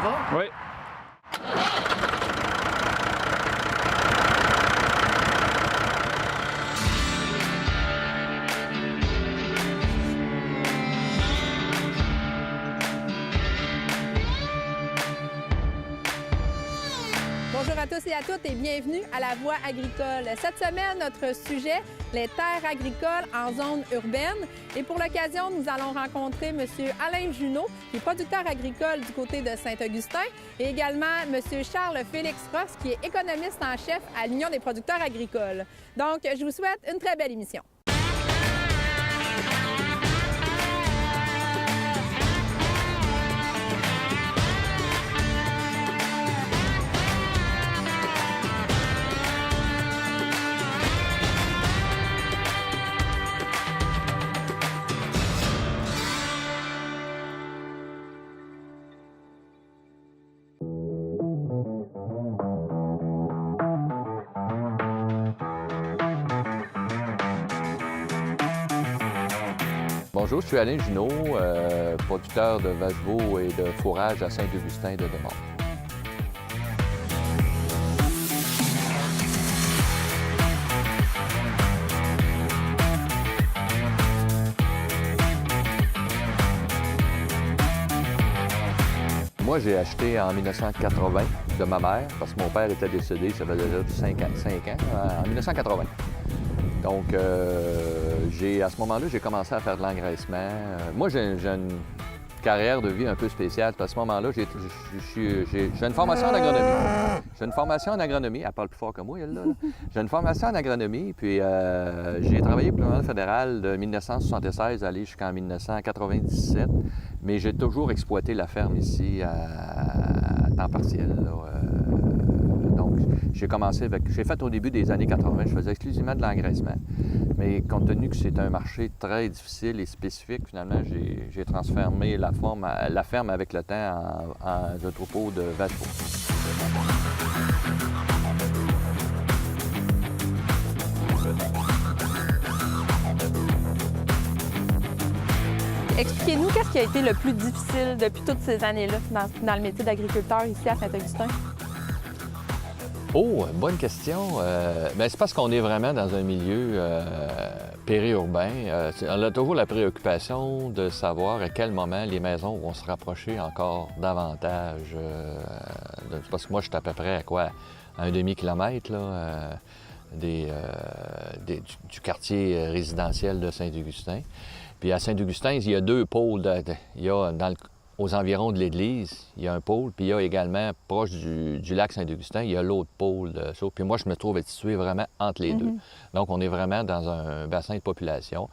y va? Oui. Bonjour à tous et à toutes et bienvenue à La Voix agricole. Cette semaine, notre sujet, les terres agricoles en zone urbaine. Et pour l'occasion, nous allons rencontrer M. Alain Junot, qui est producteur agricole du côté de Saint-Augustin, et également M. Charles-Félix Ross, qui est économiste en chef à l'Union des producteurs agricoles. Donc, je vous souhaite une très belle émission. Bonjour, je suis Alain Junot, producteur de vaches-veaux et de fourrage à Saint-Augustin de Desmaures. Moi, j'ai acheté en 1980 de ma mère, parce que mon père était décédé, ça faisait déjà 5 ans, en 1980. Donc, à ce moment-là, j'ai commencé à faire de l'engraissement. Moi, j'ai une carrière de vie un peu spéciale. À ce moment-là, j'ai une formation en agronomie. J'ai une formation en agronomie. Elle parle plus fort que moi, elle, là. J'ai une formation en agronomie, puis j'ai travaillé pour le gouvernement fédéral de 1976 à aller jusqu'en 1997. Mais j'ai toujours exploité la ferme ici à temps partiel, là. Donc, j'ai fait au début des années 80, je faisais exclusivement de l'engraissement. Mais compte tenu que c'est un marché très difficile et spécifique, finalement, j'ai transformé la ferme avec le temps en un troupeau de vaches-veaux. Expliquez-nous qu'est-ce qui a été le plus difficile depuis toutes ces années-là dans le métier d'agriculteur ici à Saint-Augustin? Oh, bonne question. C'est parce qu'on est vraiment dans un milieu périurbain. On a toujours la préoccupation de savoir à quel moment les maisons vont se rapprocher encore davantage. Parce que moi, je suis à peu près à quoi? À un demi-kilomètre là, du quartier résidentiel de Saint-Augustin. Puis à Saint-Augustin, il y a deux pôles. Il y a aux environs de l'église, il y a un pôle, puis il y a également, proche du lac Saint-Augustin, il y a l'autre pôle de ça. Puis moi, je me trouve être situé vraiment entre les deux. Donc, on est vraiment dans un bassin de population.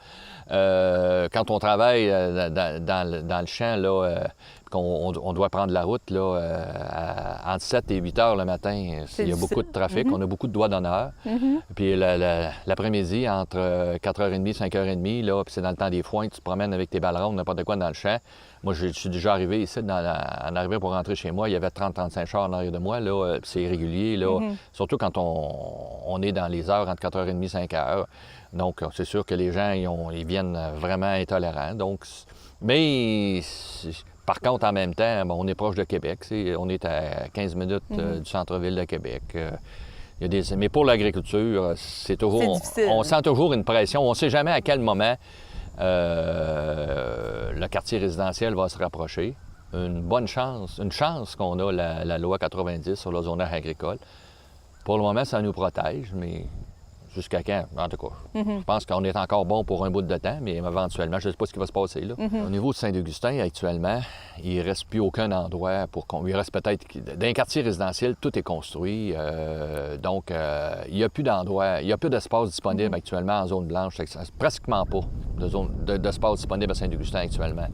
Quand on travaille dans le champ, là, qu'on doit prendre la route là, entre 7 et 8 heures le matin, il y a beaucoup de trafic, on a beaucoup de doigts d'honneur. Puis l'après-midi, entre 4h30 et 5h30, là, puis c'est dans le temps des foins, tu te promènes avec tes ballerons, n'importe quoi dans le champ. Moi, je suis déjà arrivé ici, en arrivant pour rentrer chez moi, il y avait 30-35 chars en arrière de moi, là, puis c'est régulier, là, surtout quand on est dans les heures entre 4h30 et 5h. Donc, c'est sûr que les gens, ils viennent vraiment intolérants. Donc, mais par contre, en même temps, on est proche de Québec. On est à 15 minutes du centre-ville de Québec. Mais pour l'agriculture, c'est toujours... On sent toujours une pression. On ne sait jamais à quel moment le quartier résidentiel va se rapprocher. Une chance qu'on a la loi 90 sur le zonage agricole. Pour le moment, ça nous protège, mais jusqu'à quand? En tout cas, je pense qu'on est encore bon pour un bout de temps, mais éventuellement, je ne sais pas ce qui va se passer là. Au niveau de Saint-Augustin, actuellement, il ne reste plus aucun endroit il reste peut-être... Dans un quartier résidentiel, tout est construit. Donc, il n'y a plus d'endroit, il n'y a plus d'espace disponible actuellement en zone blanche. Pratiquement pas d'espace disponible à Saint-Augustin actuellement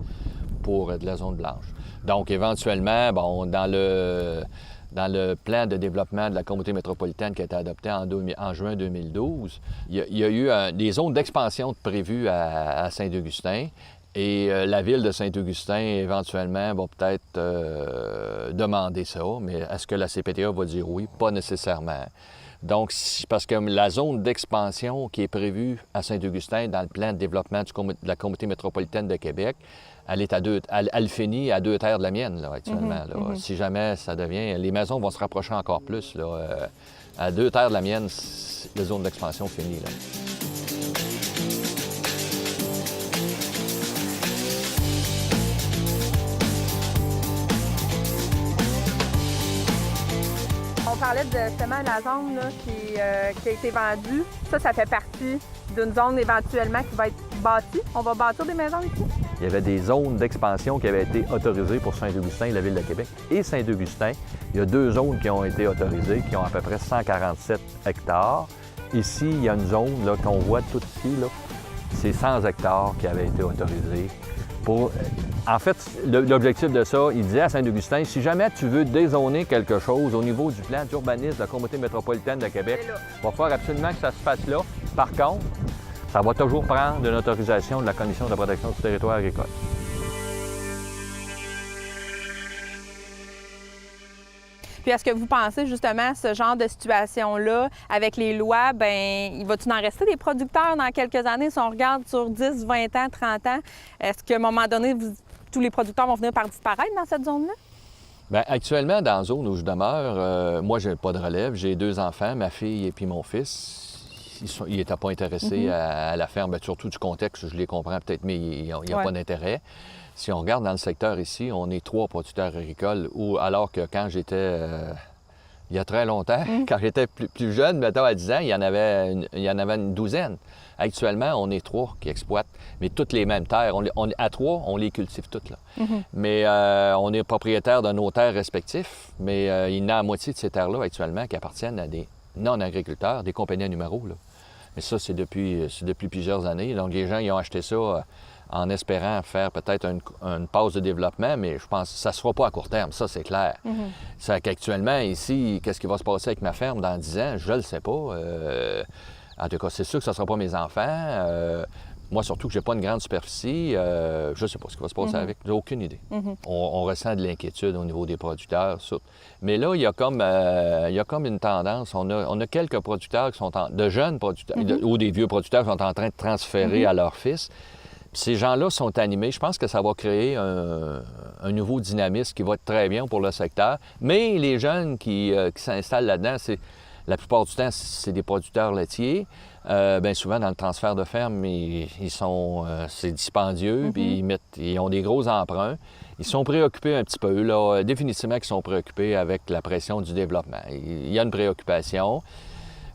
pour de la zone blanche. Donc, éventuellement, dans le plan de développement de la communauté métropolitaine qui a été adopté en juin 2012, il y a eu des zones d'expansion prévues à Saint-Augustin. Et la ville de Saint-Augustin, éventuellement, va peut-être demander ça. Mais est-ce que la CPTA va dire oui? Pas nécessairement. Donc, parce que la zone d'expansion qui est prévue à Saint-Augustin dans le plan de développement de la communauté métropolitaine de Québec, elle finit à 2 terres de la mienne, là, actuellement. Là. Si jamais ça devient... Les maisons vont se rapprocher encore plus. Là. À 2 terres de la mienne, la zone d'expansion finit. Là. On parlait de justement la zone là, qui a été vendue. Ça fait partie d'une zone éventuellement qui va être bâtie. On va bâtir des maisons ici? Il y avait des zones d'expansion qui avaient été autorisées pour Saint-Augustin et la Ville de Québec. Et Saint-Augustin, il y a 2 zones qui ont été autorisées, qui ont à peu près 147 hectares. Ici, il y a une zone là, qu'on voit tout ici, là, c'est 100 hectares qui avaient été autorisés. En fait, l'objectif de ça, il disait à Saint-Augustin, si jamais tu veux dézoner quelque chose au niveau du plan d'urbanisme de la communauté métropolitaine de Québec, il va falloir absolument que ça se fasse là. Par contre, ça va toujours prendre une autorisation de la Commission de protection du territoire agricole. Puis est-ce que vous pensez justement ce genre de situation-là, avec les lois, il va-tu en rester des producteurs dans quelques années si on regarde sur 10, 20 ans, 30 ans? Est-ce qu'à un moment donné, tous les producteurs vont venir par disparaître dans cette zone-là? Bien, actuellement, dans la zone où je demeure, moi, j'ai pas de relève. J'ai 2 enfants, ma fille et puis mon fils. Ils n'étaient pas intéressés à la ferme, bien, surtout du contexte, je les comprends peut-être, mais il n'y a pas d'intérêt. Si on regarde dans le secteur ici, on est 3 producteurs agricoles, alors que quand j'étais, il y a très longtemps, quand j'étais plus jeune, mettons à 10 ans, il y en avait une douzaine. Actuellement, on est 3 qui exploitent, mais toutes les mêmes terres. À 3, on les cultive toutes. Là. Mais on est propriétaire de nos terres respectifs, mais il y en a la moitié de ces terres-là actuellement qui appartiennent à des non-agriculteurs, des compagnies à numéros. Là. Mais ça, c'est depuis plusieurs années. Donc, les gens ils ont acheté ça en espérant faire peut-être une passe de développement, mais je pense que ça ne se fera pas à court terme, ça, c'est clair. C'est qu'actuellement, ici, qu'est-ce qui va se passer avec ma ferme dans 10 ans? Je ne le sais pas. En tout cas, c'est sûr que ce ne sera pas mes enfants. Moi, surtout que je n'ai pas une grande superficie, je ne sais pas ce qui va se passer avec. J'ai aucune idée. On ressent de l'inquiétude au niveau des producteurs. Mais là, il y a comme une tendance. On a quelques producteurs qui sont de jeunes producteurs ou des vieux producteurs qui sont en train de transférer à leurs fils. Puis ces gens-là sont animés. Je pense que ça va créer un nouveau dynamisme qui va être très bien pour le secteur. Mais les jeunes qui s'installent là-dedans, la plupart du temps, c'est des producteurs laitiers. Bien souvent, dans le transfert de ferme, c'est dispendieux, puis ils ont des gros emprunts. Ils sont préoccupés un petit peu, là, définitivement qu'ils sont préoccupés avec la pression du développement. Il y a une préoccupation.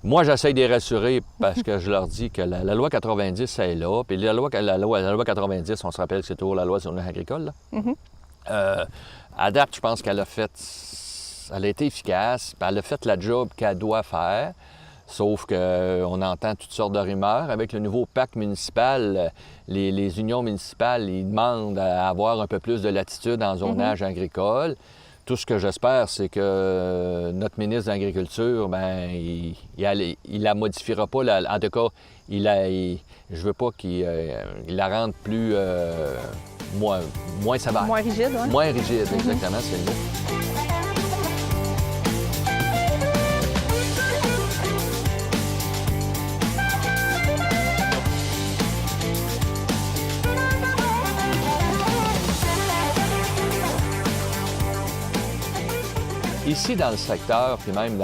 Moi, j'essaie de les rassurer parce que je leur dis que la loi 90, elle est là. Puis la loi 90, on se rappelle que c'est toujours la loi sur l'agricole. À date, je pense qu'elle a été efficace, puis elle a fait la job qu'elle doit faire. Sauf qu'on entend toutes sortes de rumeurs. Avec le nouveau pacte municipal, les unions municipales, ils demandent à avoir un peu plus de latitude en zonage agricole. Tout ce que j'espère, c'est que notre ministre de l'Agriculture, il la modifiera pas. En tout cas, je veux pas qu'il la rende plus... moins sévère. Moins rigide, oui. Moins rigide, exactement, c'est le mot. Ici, dans le secteur, puis même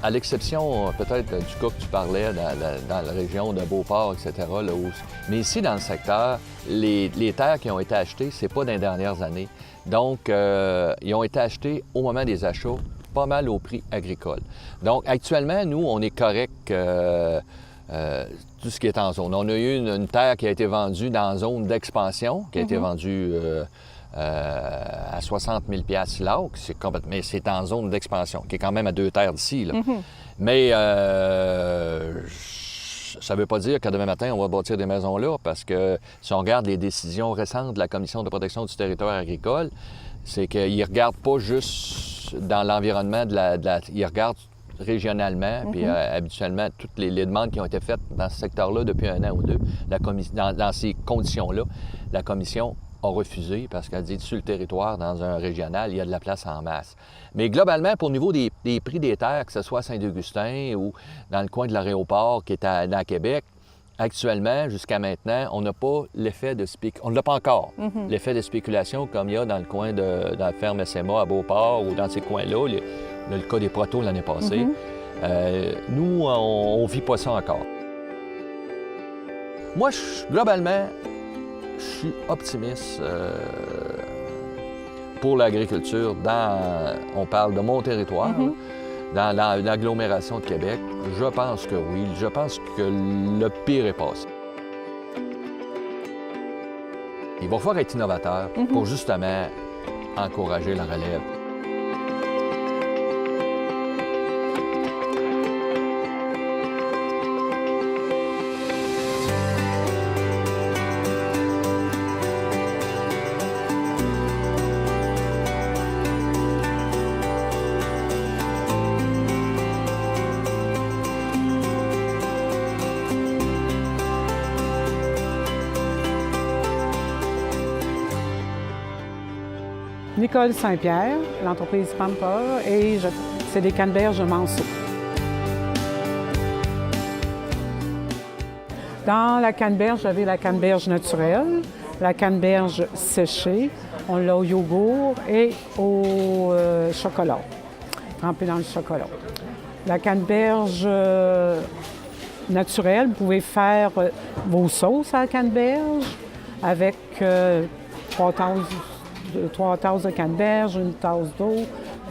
à l'exception peut-être du cas que tu parlais dans la région de Beauport, etc., là, mais ici, dans le secteur, les terres qui ont été achetées, c'est pas dans les dernières années. Donc, ils ont été achetés au moment des achats, pas mal au prix agricole. Donc, actuellement, nous, on est correct tout ce qui est en zone. On a eu une terre qui a été vendue dans la zone d'expansion, qui a été vendue... à 60 000 l'acre, mais c'est en zone d'expansion, qui est quand même à 2 terres d'ici. Là. Mais ça ne veut pas dire que demain matin, on va bâtir des maisons là, parce que si on regarde les décisions récentes de la Commission de protection du territoire agricole, c'est qu'ils ne regardent pas juste dans l'environnement ils regardent régionalement, puis habituellement, toutes les demandes qui ont été faites dans ce secteur-là depuis 1 an ou 2, dans ces conditions-là, la Commission a refusé parce qu'elle dit sur le territoire, dans un régional, il y a de la place en masse. Mais globalement, pour le niveau des prix des terres, que ce soit à Saint-Augustin ou dans le coin de l'aéroport qui est dans Québec, actuellement, jusqu'à maintenant, on n'a pas l'effet de spéculation. On ne l'a pas encore, l'effet de spéculation comme il y a dans le coin de la ferme SMA à Beauport ou dans ces coins-là, le cas des protos l'année passée. Nous, on ne vit pas ça encore. Moi, globalement, je suis optimiste pour l'agriculture. On parle de mon territoire, dans l'agglomération de Québec. Je pense que oui. Je pense que le pire est passé. Il va falloir être innovateur pour justement encourager la relève. Nicole Saint-Pierre, l'entreprise Pampa, et c'est des canneberges de Manceau. Dans la canneberge, j'avais la canneberge naturelle, la canneberge séchée, on l'a au yogourt et au chocolat, trempé dans le chocolat. La canneberge naturelle, vous pouvez faire vos sauces à la canneberge avec 3 tasses de canneberge, une tasse d'eau,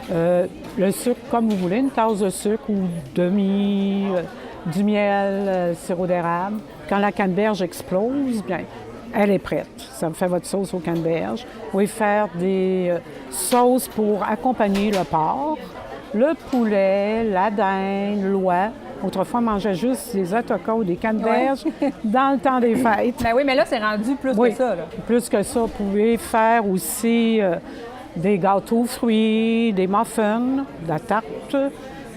le sucre comme vous voulez, une tasse de sucre ou du miel, sirop d'érable. Quand la canneberge explose, bien, elle est prête. Ça vous fait votre sauce aux canneberges. Vous pouvez faire des sauces pour accompagner le porc, le poulet, la dinde, l'oie. Autrefois, on mangeait juste des autocots, des canneberges dans le temps des fêtes. Ben oui, mais là, c'est rendu plus que ça. Là. Plus que ça. Vous pouvez faire aussi des gâteaux fruits, des muffins, de la tarte,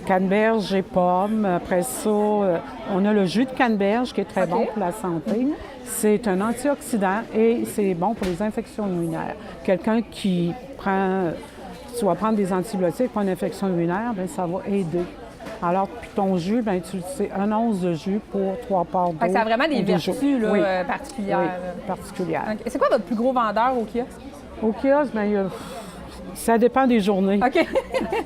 canneberge et pommes. Après ça, on a le jus de canneberge qui est très bon pour la santé. C'est un antioxydant et c'est bon pour les infections urinaires. Quelqu'un qui doit prendre des antibiotiques pour une infection urinaire, bien, ça va aider. Alors, puis ton jus, bien, c'est 1 once de jus pour 3 parts d'eau. Ça a vraiment des vertus là, particulières. Oui, particulières. Okay. C'est quoi votre plus gros vendeur au kiosque? Au kiosque, bien, ça dépend des journées. OK.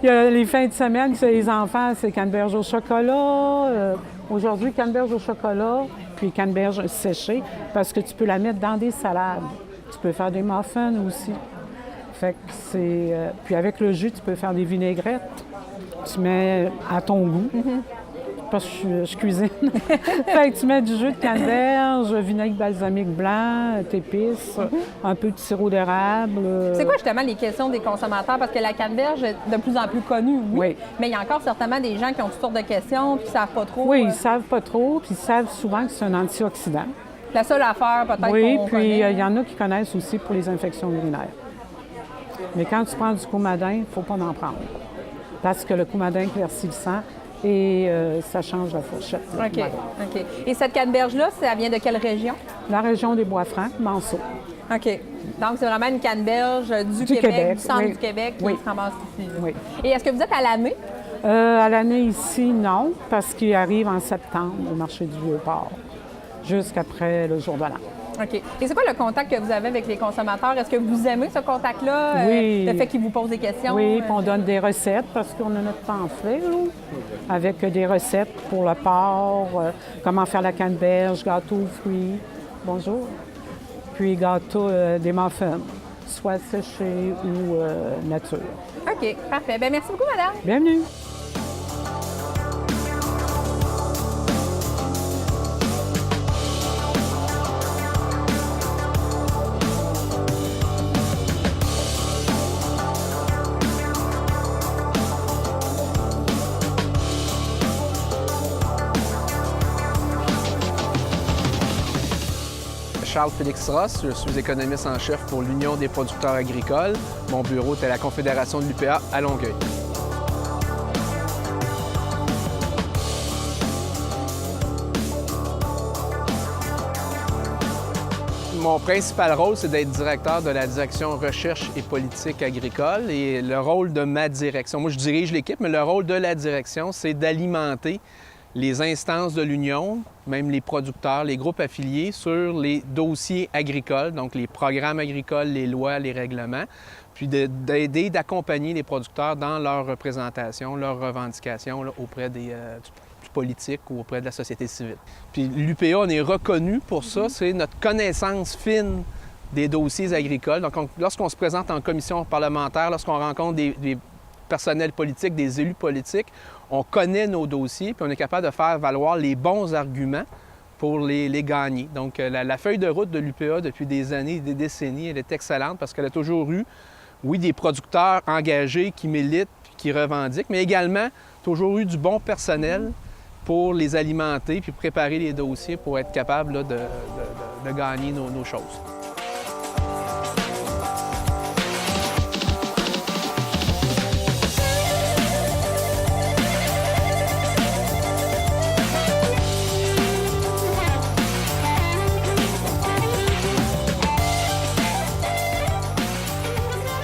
Il y a les fins de semaine, c'est les enfants, c'est canneberge au chocolat. Aujourd'hui, canneberge au chocolat, puis canneberge séchée, parce que tu peux la mettre dans des salades. Tu peux faire des muffins aussi. Fait que c'est... puis avec le jus, tu peux faire des vinaigrettes. Tu mets à ton goût, parce que je cuisine. Fait que tu mets du jus de canneberge, vinaigre balsamique blanc, t'épices, un peu de sirop d'érable. C'est quoi justement les questions des consommateurs? Parce que la canneberge est de plus en plus connue, oui. Mais il y a encore certainement des gens qui ont toutes sortes de questions puis qui ne savent pas trop. Oui, ils ne savent pas trop, puis ils savent souvent que c'est un antioxydant. La seule affaire, peut-être. Oui, puis il y en a qui connaissent aussi pour les infections urinaires. Mais quand tu prends du coumadin, il ne faut pas en prendre. Parce que le coumadin éclaircit le sang et ça change la fourchette. OK. Et cette canneberge-là, ça vient de quelle région? La région des Bois-Francs, Manceau. OK. Donc, c'est vraiment une canneberge du Québec, du centre du Québec qui se ramasse ici. Oui. Et est-ce que vous êtes à l'année? À l'année ici, non, parce qu'il arrive en septembre au marché du Vieux-Port, jusqu'après le jour de l'an. OK. Et c'est quoi le contact que vous avez avec les consommateurs? Est-ce que vous aimez ce contact-là? Oui. Le fait qu'ils vous posent des questions? Oui, puis on donne des recettes parce qu'on a notre pamphlet, là, avec des recettes pour le porc, comment faire la canneberge, gâteau aux fruits. Bonjour. Puis gâteau des muffins, soit séchés ou nature. OK, parfait. Bien, merci beaucoup, madame. Bienvenue. Charles-Félix Ross, je suis économiste en chef pour l'Union des producteurs agricoles. Mon bureau est à la Confédération de l'UPA à Longueuil. Mon principal rôle, c'est d'être directeur de la direction recherche et politique agricole. Et le rôle de ma direction, moi je dirige l'équipe, mais le rôle de la direction, c'est d'alimenter les instances de l'Union, même les producteurs, les groupes affiliés, sur les dossiers agricoles, donc les programmes agricoles, les lois, les règlements, puis d'aider, d'accompagner les producteurs dans leur représentation, leurs revendications là, auprès du politique ou auprès de la société civile. Puis l'UPA, on est reconnu pour ça, c'est notre connaissance fine des dossiers agricoles. Donc, lorsqu'on se présente en commission parlementaire, lorsqu'on rencontre des personnels politiques, des élus politiques, on connaît nos dossiers, puis on est capable de faire valoir les bons arguments pour les gagner. Donc, la feuille de route de l'UPA depuis des années, des décennies, elle est excellente parce qu'elle a toujours eu, oui, des producteurs engagés qui militent, qui revendiquent, mais également toujours eu du bon personnel pour les alimenter puis préparer les dossiers pour être capable là, de gagner nos choses.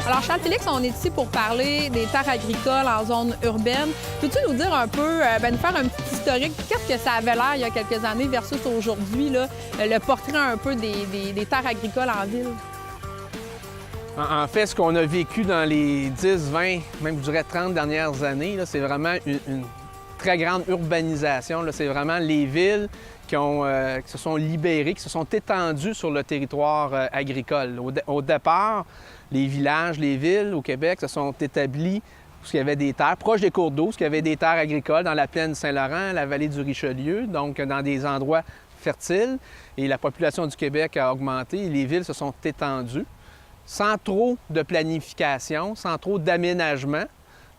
Alors, Charles-Félix, on est ici pour parler des terres agricoles en zone urbaine. Peux-tu nous dire un peu, nous faire un petit historique, qu'est-ce que ça avait l'air il y a quelques années versus aujourd'hui, là, le portrait un peu des terres agricoles en ville? En fait, ce qu'on a vécu dans les 10, 20, même je dirais 30 dernières années, c'est vraiment une très grande urbanisation. C'est vraiment les villes qui se sont libérées, qui se sont étendues sur le territoire agricole. Au départ, les villages, les villes au Québec se sont établis où il y avait des terres, proches des cours d'eau, où il y avait des terres agricoles dans la plaine Saint-Laurent, la vallée du Richelieu, donc dans des endroits fertiles. Et la population du Québec a augmenté et les villes se sont étendues sans trop de planification, sans trop d'aménagement.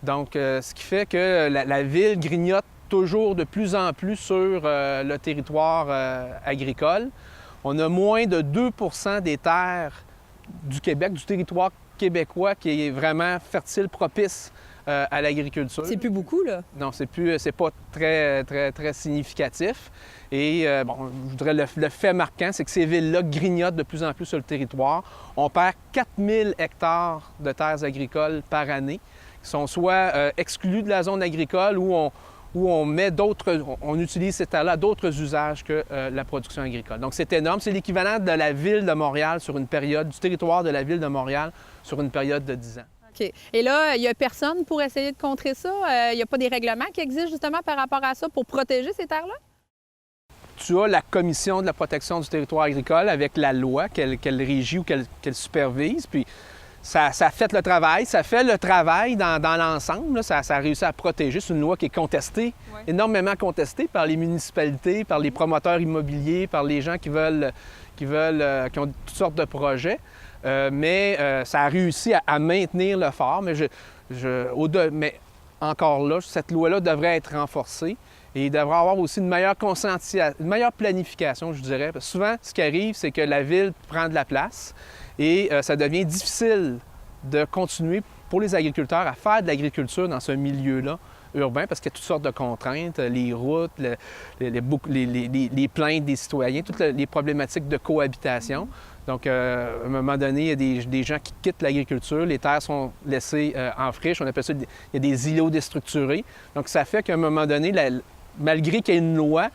Donc, ce qui fait que la ville grignote toujours de plus en plus sur le territoire agricole. On a moins de 2 % des terres du Québec, du territoire québécois qui est vraiment fertile, propice à l'agriculture. C'est plus beaucoup, là? Non, c'est pas très significatif. Et je voudrais le fait marquant, c'est que ces villes-là grignotent de plus en plus sur le territoire. On perd 4000 hectares de terres agricoles par année, qui sont soit exclus de la zone agricole ou on utilise ces terres-là à d'autres usages que la production agricole. Donc, c'est énorme. C'est l'équivalent de la ville de Montréal sur une période, du territoire de la ville de Montréal sur une période de 10 ans. OK. Et là, il n'y a personne pour essayer de contrer ça? Il n'y a pas des règlements qui existent justement par rapport à ça pour protéger ces terres-là? Tu as la Commission de la protection du territoire agricole avec la loi qu'elle régit ou qu'elle supervise. Puis, ça fait le travail. Ça fait le travail dans l'ensemble. Ça a réussi à protéger. C'est une loi qui est contestée, énormément contestée par les municipalités, par les promoteurs immobiliers, par les gens qui ont toutes sortes de projets. Mais ça a réussi à maintenir le fort. Mais encore là, cette loi-là devrait être renforcée et il devrait avoir aussi une meilleure conscientisation, une meilleure planification, je dirais. Parce que souvent, ce qui arrive, c'est que la ville prend de la place et ça devient difficile de continuer pour les agriculteurs à faire de l'agriculture dans ce milieu-là urbain parce qu'il y a toutes sortes de contraintes, les routes, les plaintes des citoyens, toutes les problématiques de cohabitation. Donc, à un moment donné, il y a des gens qui quittent l'agriculture, les terres sont laissées en friche, on appelle ça, il y a des îlots déstructurés. Donc, ça fait qu'à un moment donné, malgré qu'il y ait une loi,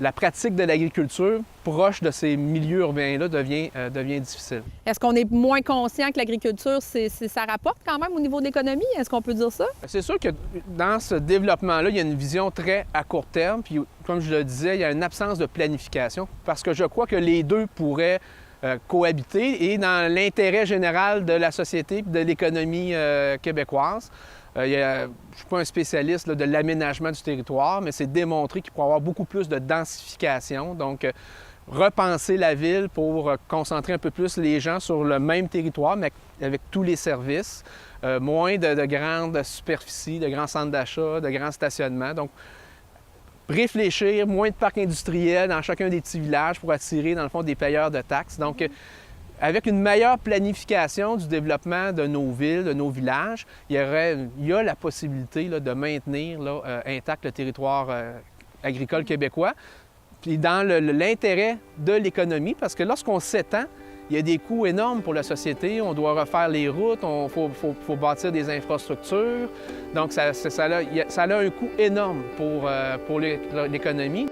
la pratique de l'agriculture proche de ces milieux urbains-là devient difficile. Est-ce qu'on est moins conscient que l'agriculture, ça rapporte quand même au niveau de l'économie? Est-ce qu'on peut dire ça? C'est sûr que dans ce développement-là, il y a une vision très à court terme. Puis, comme je le disais, il y a une absence de planification parce que je crois que les deux pourraient cohabiter et dans l'intérêt général de la société et de l'économie québécoise. Je ne suis pas un spécialiste de l'aménagement du territoire, mais c'est démontré qu'il pourrait y avoir beaucoup plus de densification. Donc, repenser la ville pour concentrer un peu plus les gens sur le même territoire, mais avec tous les services, moins de grandes superficies, de grands centres d'achat, de grands stationnements. Donc, réfléchir, moins de parcs industriels dans chacun des petits villages pour attirer, dans le fond, des payeurs de taxes. Donc, avec une meilleure planification du développement de nos villes, de nos villages, il y a la possibilité là, de maintenir intact le territoire agricole québécois, puis dans l'intérêt de l'économie, parce que lorsqu'on s'étend, il y a des coûts énormes pour la société. On doit refaire les routes, il faut bâtir des infrastructures. Donc, ça a un coût énorme pour l'économie.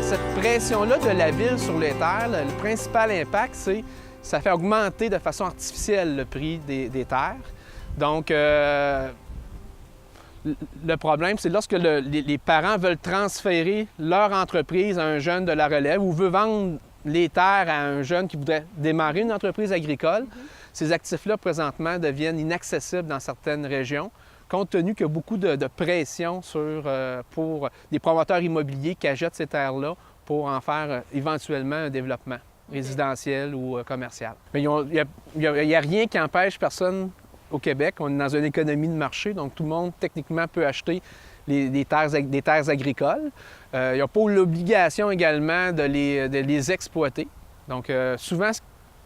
Cette pression-là de la ville sur les terres, le principal impact, c'est que ça fait augmenter de façon artificielle le prix des terres. Donc, le problème, c'est lorsque les parents veulent transférer leur entreprise à un jeune de la relève ou veut vendre les terres à un jeune qui voudrait démarrer une entreprise agricole, ces actifs-là, présentement, deviennent inaccessibles dans certaines régions, compte tenu qu'il y a beaucoup de pression pour des promoteurs immobiliers qui achètent ces terres-là pour en faire éventuellement un développement résidentiel ou commercial. Mais il n'y a rien qui empêche personne au Québec. On est dans une économie de marché, donc tout le monde, techniquement, peut acheter des terres agricoles. Ils n'ont pas l'obligation également de les exploiter. Donc, souvent,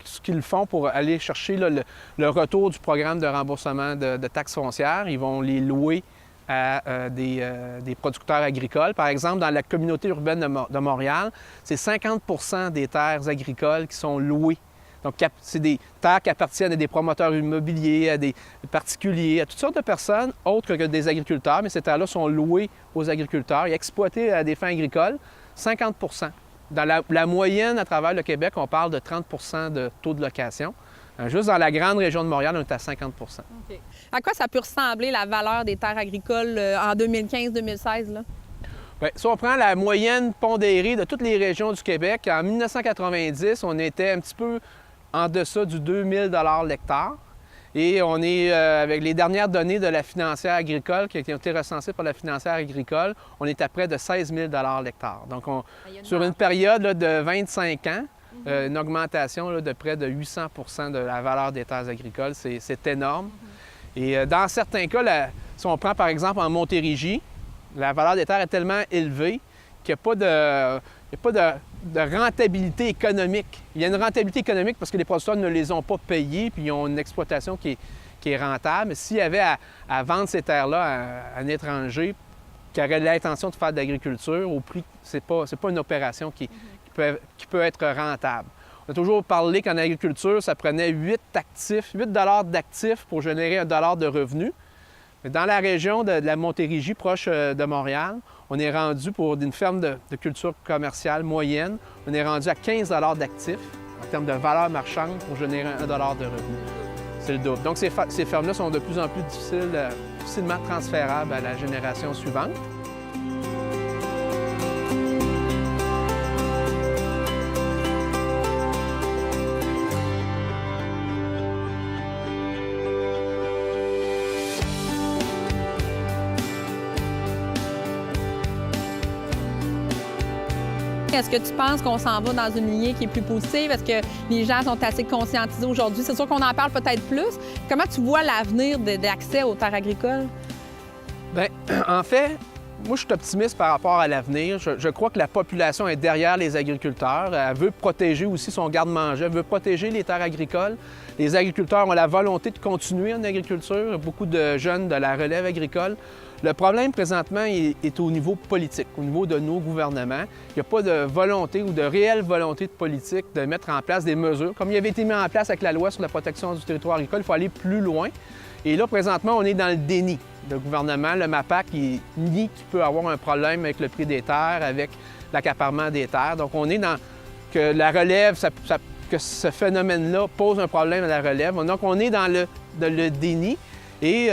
ce qu'ils font pour aller chercher le retour du programme de remboursement de taxes foncières, ils vont les louer à des producteurs agricoles. Par exemple, dans la communauté urbaine de Montréal, c'est 50 des terres agricoles qui sont louées. Donc, c'est des terres qui appartiennent à des promoteurs immobiliers, à des particuliers, à toutes sortes de personnes autres que des agriculteurs, mais ces terres-là sont louées aux agriculteurs et exploitées à des fins agricoles, 50 Dans la moyenne à travers le Québec, on parle de 30 de taux de location. Juste dans la grande région de Montréal, on est à 50 OK. À quoi ça peut ressembler la valeur des terres agricoles en 2015-2016? Là? Bien, si on prend la moyenne pondérée de toutes les régions du Québec, en 1990, on était un petit peu en deçà du 2000 $ l'hectare. Et on est, avec les dernières données de la financière agricole qui ont été recensées par la financière agricole, on est à près de 16 000 $ l'hectare. Donc, sur une période là, de 25 ans, une augmentation là, de près de 800 de la valeur des terres agricoles, c'est énorme. Et dans certains cas, si on prend par exemple en Montérégie, la valeur des terres est tellement élevée qu'il n'y a pas de rentabilité économique. Il y a une rentabilité économique parce que les producteurs ne les ont pas payés puis ils ont une exploitation qui est rentable. S'il y avait à vendre ces terres-là à un étranger qui aurait l'intention de faire de l'agriculture, au prix, c'est pas une opération qui peut être rentable. On a toujours parlé qu'en agriculture, ça prenait 8 $ d'actifs pour générer $1 de revenus. Mais dans la région de la Montérégie, proche de Montréal, on est rendu pour une ferme de culture commerciale moyenne, on est rendu à 15 $ d'actifs en termes de valeur marchande pour générer $1 de revenus. C'est le double. Donc, ces fermes-là sont de plus en plus difficilement transférables à la génération suivante. Est-ce que tu penses qu'on s'en va dans une lignée qui est plus positive? Est-ce que les gens sont assez conscientisés aujourd'hui? C'est sûr qu'on en parle peut-être plus. Comment tu vois l'avenir d'accès aux terres agricoles? Bien, en fait, moi, je suis optimiste par rapport à l'avenir. Je crois que la population est derrière les agriculteurs. Elle veut protéger aussi son garde-manger. Elle veut protéger les terres agricoles. Les agriculteurs ont la volonté de continuer en agriculture. Beaucoup de jeunes de la relève agricole. Le problème présentement est au niveau politique, au niveau de nos gouvernements. Il n'y a pas de volonté ou de réelle volonté de politique de mettre en place des mesures. Comme il avait été mis en place avec la loi sur la protection du territoire agricole, il faut aller plus loin. Et là, présentement, on est dans le déni. Le gouvernement, le MAPAC, il nie qu'il peut avoir un problème avec le prix des terres, avec l'accaparement des terres. Donc, on est dans que la relève, que ce phénomène-là pose un problème à la relève. Donc, on est dans le déni. Et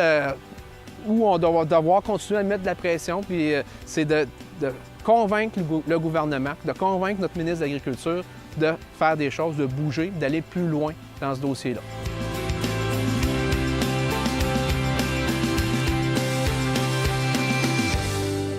où on doit devoir continuer à mettre de la pression, puis c'est de convaincre le gouvernement, de convaincre notre ministre de l'Agriculture de faire des choses, de bouger, d'aller plus loin dans ce dossier-là.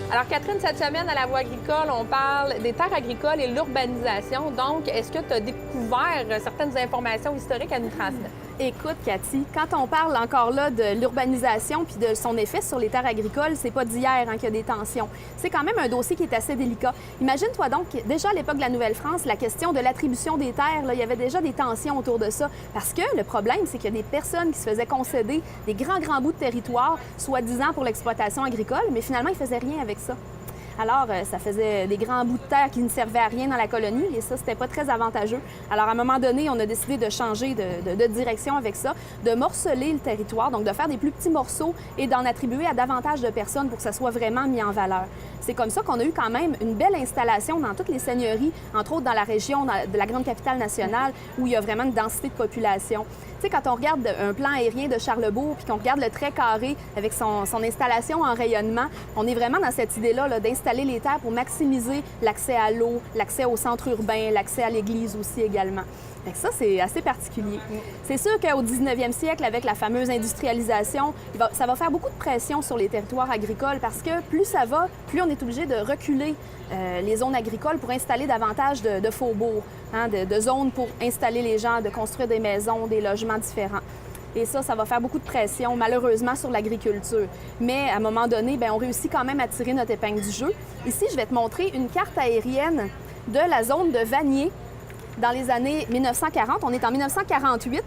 Alors, Catherine, cette semaine, à la Voix agricole, on parle des terres agricoles et l'urbanisation. Donc, est-ce que tu as découvert certaines informations historiques à nous transmettre? Écoute, Cathy, quand on parle encore là de l'urbanisation puis de son effet sur les terres agricoles, c'est pas d'hier qu'il y a des tensions. C'est quand même un dossier qui est assez délicat. Imagine-toi donc, déjà à l'époque de la Nouvelle-France, la question de l'attribution des terres, là, il y avait déjà des tensions autour de ça. Parce que le problème, c'est qu'il y a des personnes qui se faisaient concéder des grands bouts de territoire, soi-disant pour l'exploitation agricole, mais finalement, ils faisaient rien avec ça. Alors, ça faisait des grands bouts de terre qui ne servaient à rien dans la colonie et ça, c'était pas très avantageux. Alors, à un moment donné, on a décidé de changer de direction avec ça, de morceler le territoire, donc de faire des plus petits morceaux et d'en attribuer à davantage de personnes pour que ça soit vraiment mis en valeur. C'est comme ça qu'on a eu quand même une belle installation dans toutes les seigneuries, entre autres dans la région de la grande capitale nationale, où il y a vraiment une densité de population. Tu sais, quand on regarde un plan aérien de Charlebourg, puis qu'on regarde le trait carré avec son installation en rayonnement, on est vraiment dans cette idée-là d'installer les terres pour maximiser l'accès à l'eau, l'accès au centre urbain, l'accès à l'église aussi également. Fait que ça, c'est assez particulier. C'est sûr qu'au 19e siècle, avec la fameuse industrialisation, ça va faire beaucoup de pression sur les territoires agricoles parce que plus ça va, plus on est obligé de reculer les zones agricoles pour installer davantage de faubourgs, de zones pour installer les gens, de construire des maisons, des logements différents. Et ça va faire beaucoup de pression, malheureusement, sur l'agriculture. Mais à un moment donné, on réussit quand même à tirer notre épingle du jeu. Ici, je vais te montrer une carte aérienne de la zone de Vanier dans les années 1940. On est en 1948.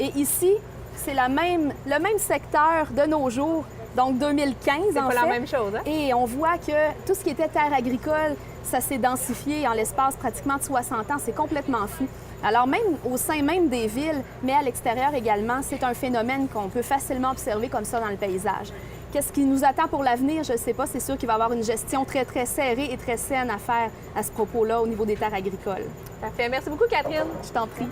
Et ici, c'est le même secteur de nos jours, donc 2015 C'est en pas fait. la même chose, hein? Et on voit que tout ce qui était terre agricole, ça s'est densifié en l'espace pratiquement de 60 ans. C'est complètement fou. Alors même au sein même des villes, mais à l'extérieur également, c'est un phénomène qu'on peut facilement observer comme ça dans le paysage. Qu'est-ce qui nous attend pour l'avenir? Je ne sais pas. C'est sûr qu'il va y avoir une gestion très, très serrée et très saine à faire à ce propos-là au niveau des terres agricoles. Parfait. Merci beaucoup, Catherine. Je t'en prie.